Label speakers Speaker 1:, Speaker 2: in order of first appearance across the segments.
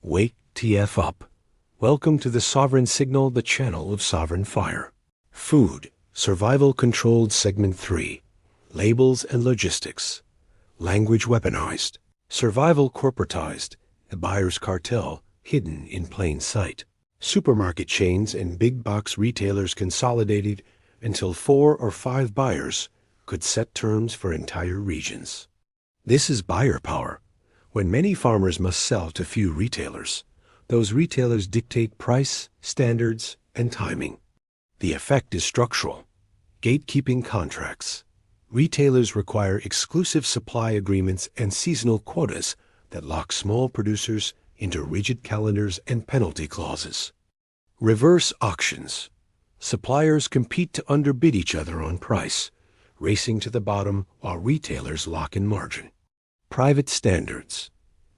Speaker 1: Wake TF up. Welcome to the Sovereign Signal, the channel of sovereign fire. Food, Survival Controlled Segment 3. Labels and Logistics. Language weaponized. Survival corporatized. The buyer's cartel hidden in plain sight. Supermarket chains and big box retailers consolidated until 4 or 5 buyers could set terms for entire regions. This is buyer power. When many farmers must sell to few retailers, those retailers dictate price, standards, and timing. The effect is structural. Gatekeeping contracts. Retailers require exclusive supply agreements and seasonal quotas that lock small producers into rigid calendars and penalty clauses. Reverse auctions. Suppliers compete to underbid each other on price, racing to the bottom while retailers lock in margin. Private standards.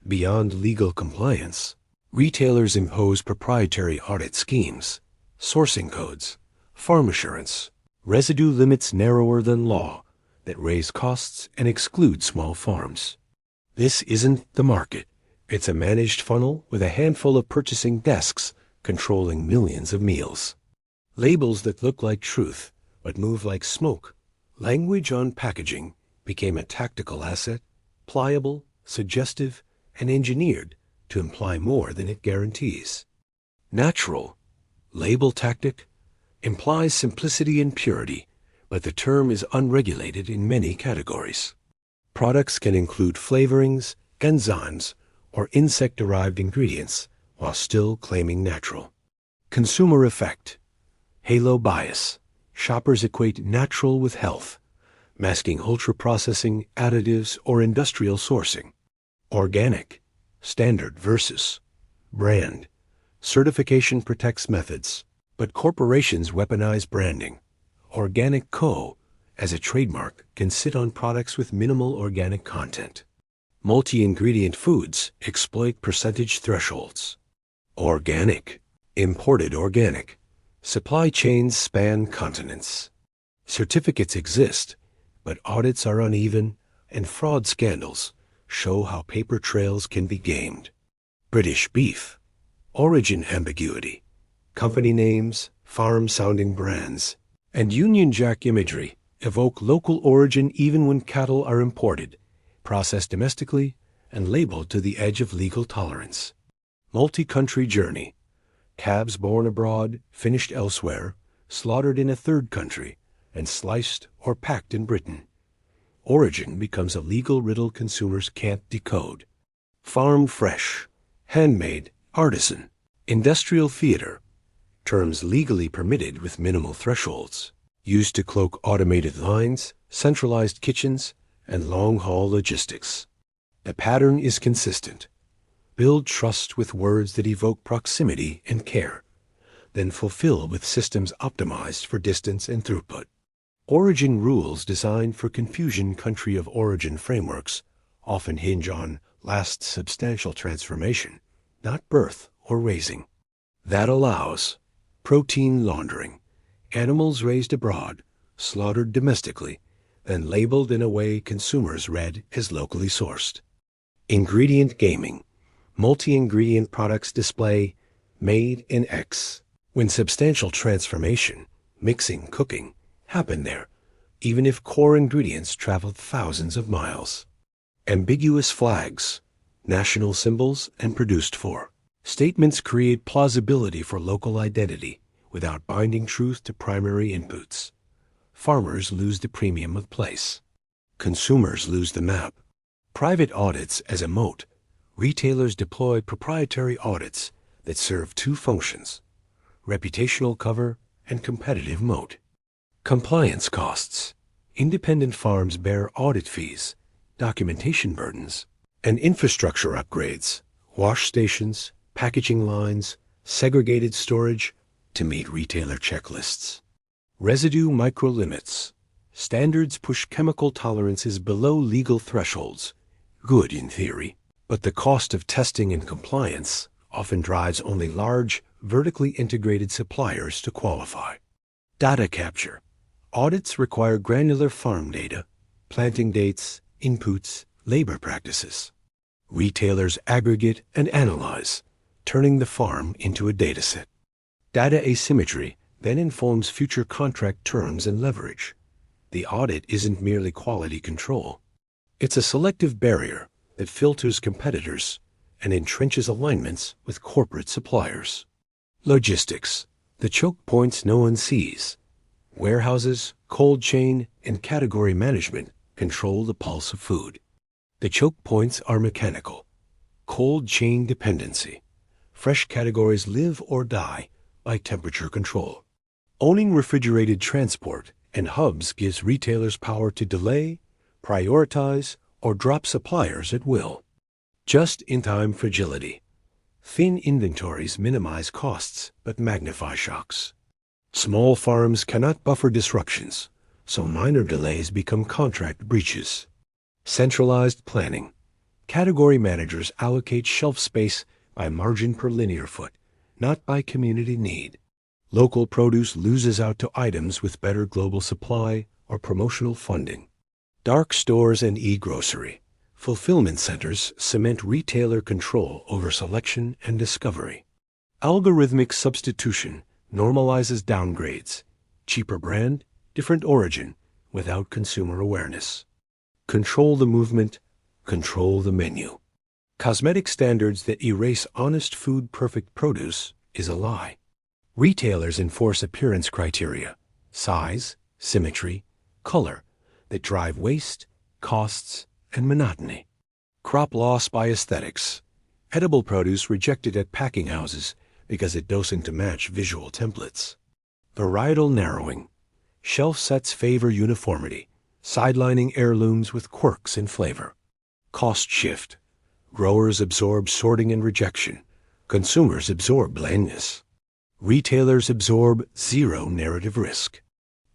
Speaker 1: Beyond legal compliance, retailers impose proprietary audit schemes, sourcing codes, farm assurance, residue limits narrower than law that raise costs and exclude small farms. This isn't the market. It's a managed funnel with a handful of purchasing desks controlling millions of meals. Labels that look like truth but move like smoke. Language on packaging became a tactical asset, pliable, suggestive, and engineered to imply more than it guarantees. Natural, label tactic, implies simplicity and purity, but the term is unregulated in many categories. Products can include flavorings, enzymes, or insect-derived ingredients while still claiming natural. Consumer effect. Halo bias. Shoppers equate natural with health, masking ultra-processing, additives, or industrial sourcing. Organic, standard versus brand. Certification protects methods, but corporations weaponize branding. Organic Co. as a trademark can sit on products with minimal organic content. Multi-ingredient foods exploit percentage thresholds. Organic, imported organic. Supply chains span continents. Certificates exist, but audits are uneven, and fraud scandals show how paper trails can be gamed. British beef. Origin ambiguity. Company names, farm-sounding brands, and Union Jack imagery evoke local origin even when cattle are imported, processed domestically, and labeled to the edge of legal tolerance. Multi-country journey. Calves born abroad, finished elsewhere, slaughtered in a third country, and sliced or packed in Britain. Origin becomes a legal riddle consumers can't decode. Farm fresh, handmade, artisan, industrial theater, terms legally permitted with minimal thresholds, used to cloak automated lines, centralized kitchens, and long-haul logistics. The pattern is consistent. Build trust with words that evoke proximity and care, then fulfill with systems optimized for distance and throughput. Origin rules designed for confusion country of origin frameworks often hinge on last substantial transformation, not birth or raising. That allows protein laundering, animals raised abroad, slaughtered domestically, then labeled in a way consumers read as locally sourced. Ingredient gaming. Multi-ingredient products display made in X, when substantial transformation, mixing, cooking, happen there, even if core ingredients traveled thousands of miles. Ambiguous flags, national symbols, and produced for. Statements create plausibility for local identity without binding truth to primary inputs. Farmers lose the premium of place. Consumers lose the map. Private audits as a moat. Retailers deploy proprietary audits that serve two functions: reputational cover and competitive moat. Compliance costs. Independent farms bear audit fees, documentation burdens, and infrastructure upgrades, wash stations, packaging lines, segregated storage to meet retailer checklists. Residue microlimits. Standards push chemical tolerances below legal thresholds. Good in theory, but the cost of testing and compliance often drives only large, vertically integrated suppliers to qualify. Data capture. Audits require granular farm data, planting dates, inputs, labor practices. Retailers aggregate and analyze, turning the farm into a dataset. Data asymmetry then informs future contract terms and leverage. The audit isn't merely quality control. It's a selective barrier that filters competitors and entrenches alignments with corporate suppliers. Logistics, the choke points no one sees. Warehouses, cold chain, and category management control the pulse of food. The choke points are mechanical. Cold chain dependency. Fresh categories live or die by temperature control. Owning refrigerated transport and hubs gives retailers power to delay, prioritize, or drop suppliers at will. Just-in-time fragility. Thin inventories minimize costs but magnify shocks. Small farms cannot buffer disruptions, so minor delays become contract breaches. Centralized planning. Category managers allocate shelf space by margin per linear foot, not by community need. Local produce loses out to items with better global supply or promotional funding. Dark stores and e-grocery. Fulfillment centers cement retailer control over selection and discovery. Algorithmic substitution normalizes downgrades. Cheaper brand, different origin, without consumer awareness. Control the movement, control the menu. Cosmetic standards that erase honest food perfect produce is a lie. Retailers enforce appearance criteria, size, symmetry, color, that drive waste, costs, and monotony. Crop loss by aesthetics. Edible produce rejected at packing houses because it doesn't match visual templates. Varietal narrowing. Shelf sets favor uniformity, sidelining heirlooms with quirks in flavor. Cost shift. Growers absorb sorting and rejection. Consumers absorb blandness. Retailers absorb zero narrative risk.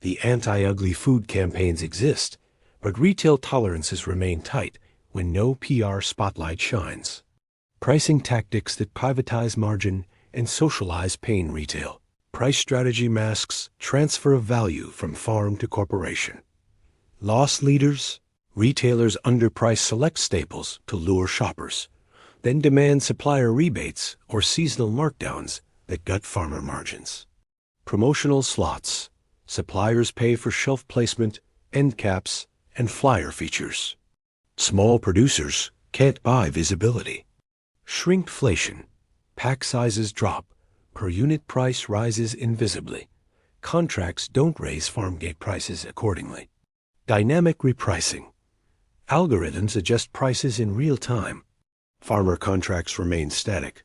Speaker 1: The anti-ugly food campaigns exist, but retail tolerances remain tight when no PR spotlight shines. Pricing tactics that privatize margin and socialize pain retail. Price strategy masks transfer of value from farm to corporation. Loss leaders. Retailers underprice select staples to lure shoppers, then demand supplier rebates or seasonal markdowns that gut farmer margins. Promotional slots. Suppliers pay for shelf placement, end caps, and flyer features. Small producers can't buy visibility. Shrinkflation. Pack sizes drop. Per unit price rises invisibly. Contracts don't raise farm gate prices accordingly. Dynamic repricing. Algorithms adjust prices in real time. Farmer contracts remain static,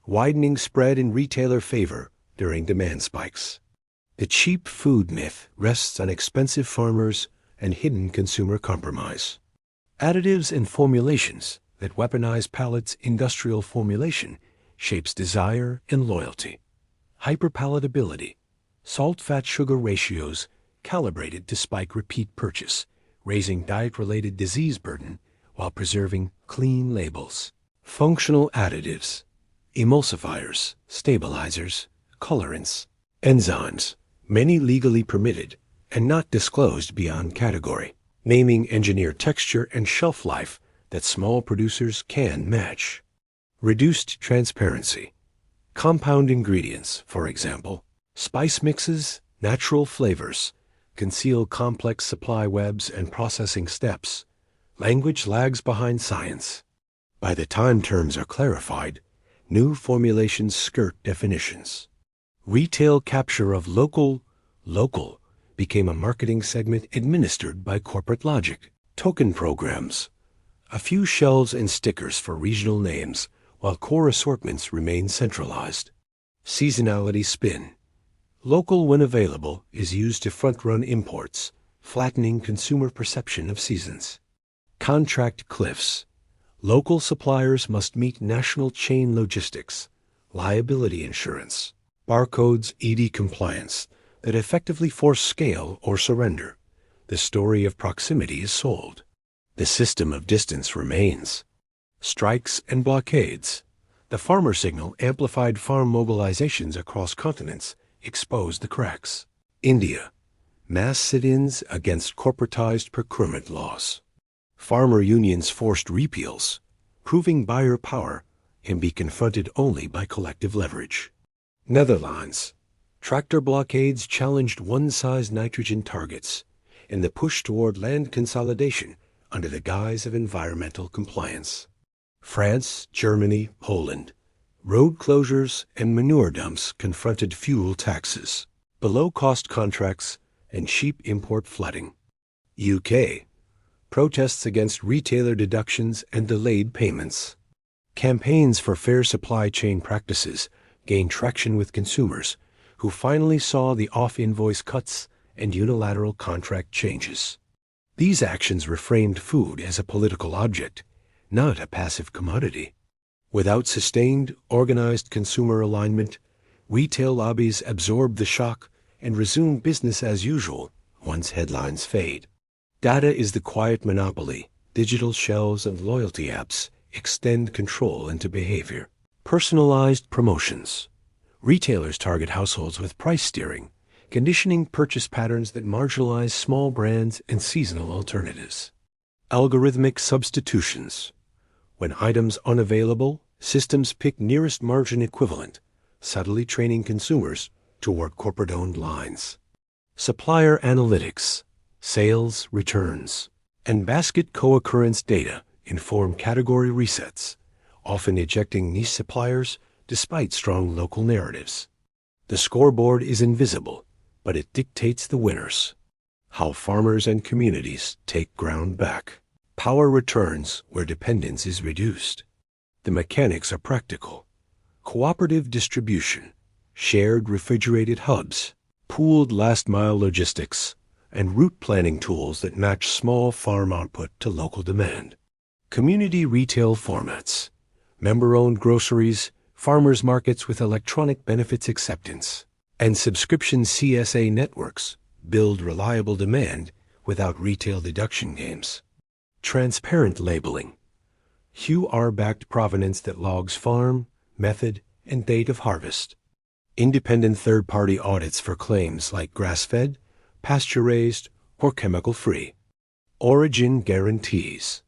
Speaker 1: widening spread in retailer favor during demand spikes. The cheap food myth rests on expensive farmers and hidden consumer compromise. Additives and formulations that weaponize palate's industrial formulation shapes desire and loyalty. Hyperpalatability. Salt-fat-sugar ratios calibrated to spike repeat purchase, raising diet-related disease burden while preserving clean labels. Functional additives. Emulsifiers, stabilizers, colorants, enzymes, many legally permitted and not disclosed beyond category, naming engineered texture and shelf life that small producers can match. Reduced transparency. Compound ingredients, for example, spice mixes, natural flavors, conceal complex supply webs and processing steps. Language lags behind science. By the time terms are clarified, new formulations skirt definitions. Retail capture of local became a marketing segment administered by corporate logic. Token programs. A few shelves and stickers for regional names, while core assortments remain centralized. Seasonality spin. Local when available is used to front-run imports, flattening consumer perception of seasons. Contract cliffs. Local suppliers must meet national chain logistics, liability insurance, barcodes, ED compliance that effectively force scale or surrender. The story of proximity is sold. The system of distance remains. Strikes and blockades. The farmer signal amplified farm mobilizations across continents exposed the cracks. India. Mass sit-ins against corporatized procurement laws. Farmer unions forced repeals, proving buyer power and be confronted only by collective leverage. Netherlands. Tractor blockades challenged one-size nitrogen targets in the push toward land consolidation under the guise of environmental compliance. France, Germany, Poland. Road closures and manure dumps confronted fuel taxes, below-cost contracts, and cheap import flooding. UK. Protests against retailer deductions and delayed payments. Campaigns for fair supply chain practices gained traction with consumers, who finally saw the off-invoice cuts and unilateral contract changes. These actions reframed food as a political object, not a passive commodity. Without sustained, organized consumer alignment, retail lobbies absorb the shock and resume business as usual once headlines fade. Data is the quiet monopoly. Digital shelves and loyalty apps extend control into behavior. Personalized promotions. Retailers target households with price steering, conditioning purchase patterns that marginalize small brands and seasonal alternatives. Algorithmic substitutions. When items unavailable, systems pick nearest margin equivalent, subtly training consumers toward corporate-owned lines. Supplier analytics, sales, returns, and basket co-occurrence data inform category resets, often ejecting niche suppliers despite strong local narratives. The scoreboard is invisible, but it dictates the winners. How farmers and communities take ground back. Power returns where dependence is reduced. The mechanics are practical. Cooperative distribution, shared refrigerated hubs, pooled last-mile logistics, and route planning tools that match small farm output to local demand. Community retail formats, member-owned groceries, farmers markets with electronic benefits acceptance, and subscription CSA networks build reliable demand without retail deduction games. Transparent labeling, QR-backed provenance that logs farm, method, and date of harvest. Independent third-party audits for claims like grass-fed, pasture-raised, or chemical-free. Origin guarantees.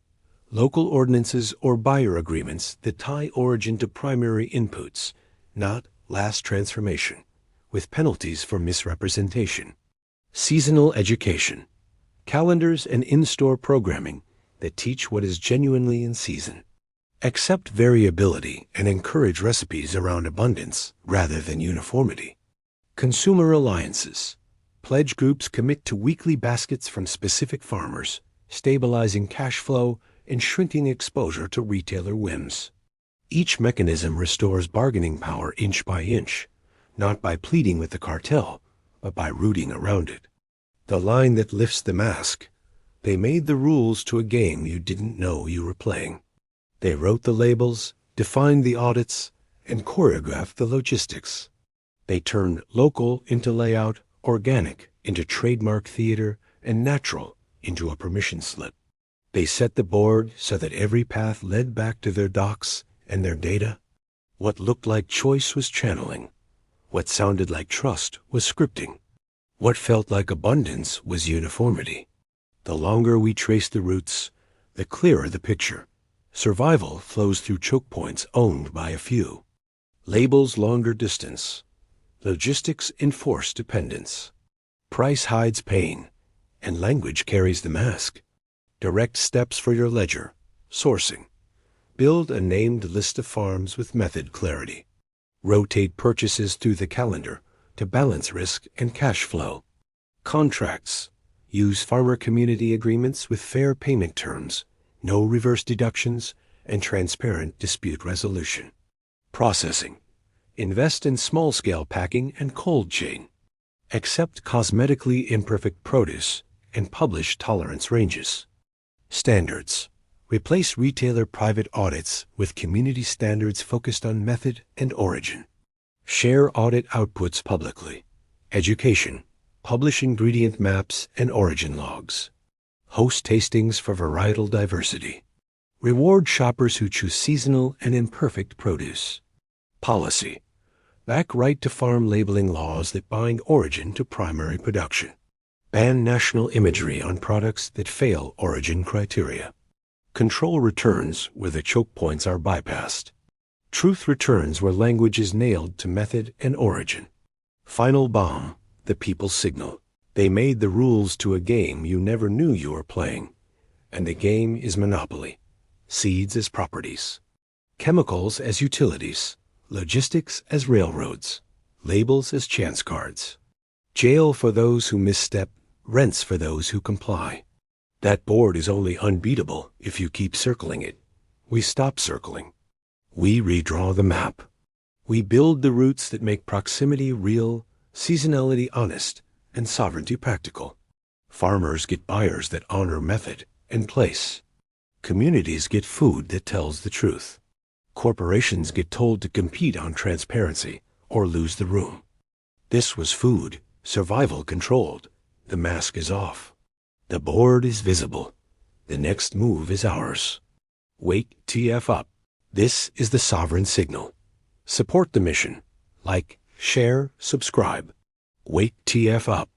Speaker 1: Local ordinances or buyer agreements that tie origin to primary inputs, not last transformation, with penalties for misrepresentation. Seasonal education. Calendars and in-store programming that teach what is genuinely in season. Accept variability and encourage recipes around abundance rather than uniformity. Consumer alliances. Pledge groups commit to weekly baskets from specific farmers, stabilizing cash flow and shrinking exposure to retailer whims. Each mechanism restores bargaining power inch by inch, not by pleading with the cartel, but by rooting around it. The line that lifts the mask. They made the rules to a game you didn't know you were playing. They wrote the labels, defined the audits, and choreographed the logistics. They turned local into layout, organic into trademark theater, and natural into a permission slip. They set the board so that every path led back to their docs and their data. What looked like choice was channeling. What sounded like trust was scripting. What felt like abundance was uniformity. The longer we trace the roots, the clearer the picture. Survival flows through choke points owned by a few. Labels longer distance. Logistics enforce dependence. Price hides pain, and language carries the mask. Direct steps for your ledger. Sourcing. Build a named list of farms with method clarity. Rotate purchases through the calendar to balance risk and cash flow. Contracts. Use farmer community agreements with fair payment terms, no reverse deductions, and transparent dispute resolution. Processing. Invest in small-scale packing and cold chain. Accept cosmetically imperfect produce and publish tolerance ranges. Standards. Replace retailer private audits with community standards focused on method and origin. Share audit outputs publicly. Education. Publish ingredient maps and origin logs. Host tastings for varietal diversity. Reward shoppers who choose seasonal and imperfect produce. Policy. Back right-to-farm labeling laws that bind origin to primary production. Ban national imagery on products that fail origin criteria. Control returns where the choke points are bypassed. Truth returns where language is nailed to method and origin. Final bomb, the people's signal. They made the rules to a game you never knew you were playing. And the game is monopoly. Seeds as properties. Chemicals as utilities. Logistics as railroads. Labels as chance cards. Jail for those who misstep, rents for those who comply. That board is only unbeatable if you keep circling it. We stop circling. We redraw the map. We build the routes that make proximity real, seasonality honest, and sovereignty practical. Farmers get buyers that honor method and place. Communities get food that tells the truth. Corporations get told to compete on transparency or lose the room. This was food, survival controlled. The mask is off. The board is visible. The next move is ours. Wake TF up. This is the sovereign signal. Support the mission. Like, share, subscribe. Wake TF up.